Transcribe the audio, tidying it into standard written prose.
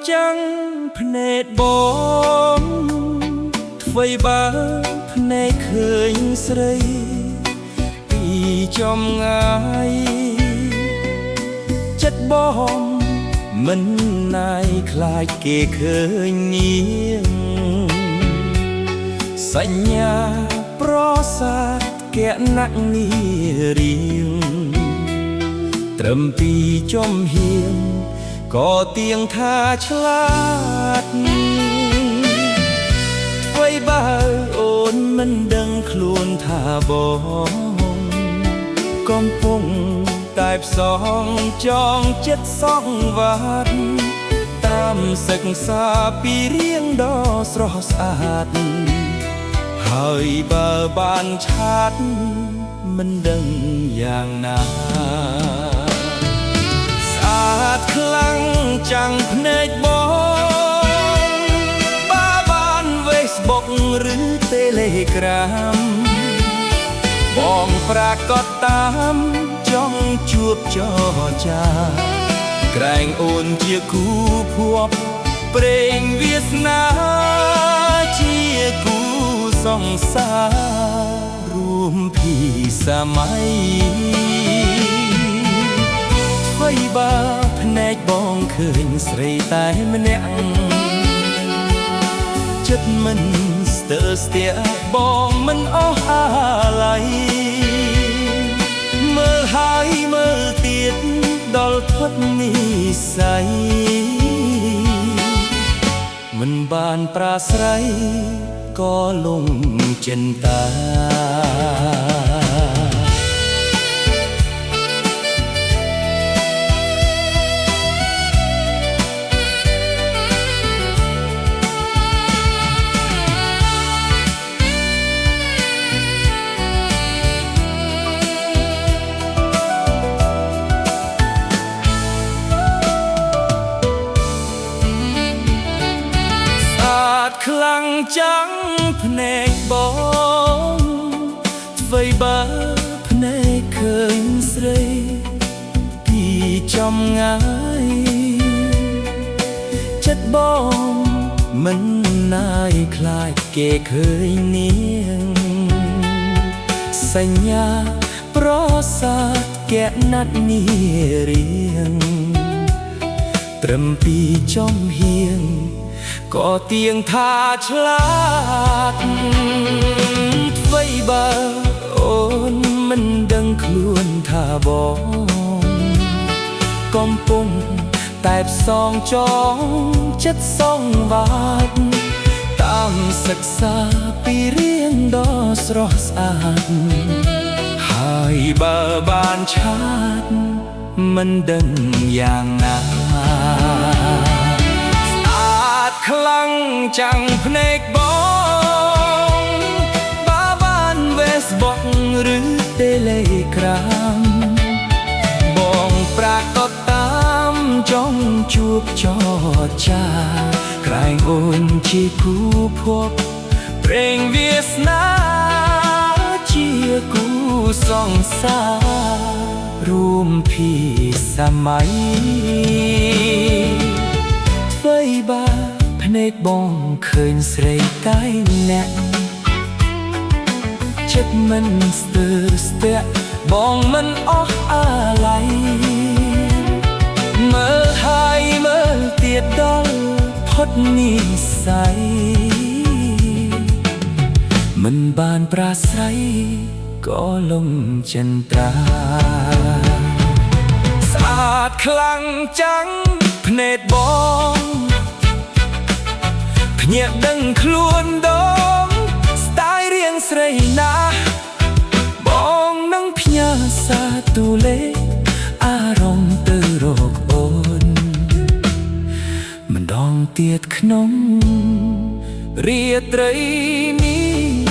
ចាំងភ្នែកបងអ្វីបើភ្នែកឃើញស្រីពីចំងាយចិត្តបងមិនណាយខ្លាចគេឃើញញៀងសញ្ញាប្រសាទកែណនីរៀងត្រឹមពីចំហៀងក៏ទៀងថាឆ្លាតអ្វីបើអូនមិនដឹងខ្លួនថាបងកំពុងតែផ្សងចងចិត្តសង្វាតតាមសិក្សាពីរៀងដ៏ស្រស់ស្អាតហើយបើបានឆាតមិនដឹងយ៉ាងណាស្អាតខ្លាំងចាំងភ្នែកបងបើបាន Facebook ឬ Telegram បងប្រាកដតាមចង់ជួបចរចាក្រែងអូនជាគូភួបព្រេងវាសនាជាគូសង្សាររួមពីសម័យអ្វីបើភ្នែកបងឃើញស្រីតែម្នាក់ចិត្តមិនស្ទើរស្ទះបងមិនអស់អាឡ័យមើលហើយមើលទៀតដល់ផុតនិស្ស័យមិនបានប្រាស្រ័យក៏លងចិន្តាខ្លាំងចាំងភ្នែកបងអ្វីបើភ្នែកឃើញស្រីពីចំងាយចិត្តបងមិនណាយខ្លាចគេឃើញនាងសញ្ញាប្រសាទកែណនីរៀងត្រឹមពីចំហៀងក៏ទៀងថាឆ្លាតអ្វីបើអូនមិនដឹងខ្លួនថាបងកំពុងតែផ្សងចងចិត្តសង្វាតតាមសិក្សាពីរៀងដ៏ស្រស់ស្អាតហើយបើបានឆាតមិនដឹងយ៉ាងណាខ្លាំងចាំងភ្នែកបងបើបាន Facebook ឬ Telegram បងប្រាកដតាមចង់ជួបចរចាក្រែងអូនជាគូភពព្រេងវាសនាជាគូសង្សាររួមពីសម័យអ្វីបើភ្នែកបងឃើញស្រីតែម្នាក់ចិត្តមិនស្ទើរស្ទះបងមិនអស់អាឡ័យមើលហើយមើលទៀតដល់ផុតនិស្ស័យមិនបានប្រាស្រ័យក៏លងចិន្ត្រាស្អាតខ្លាំងចាំងភ្នែកបងភ្ញាក់ដឹងខ្លួនដងស្ទាយរៀងស្រីណាបងនឹងផ្ញើសារទូលេខអារម្មណ៍ទៅរកអូនម្ដងទៀតក្នុងរាត្រីនេះ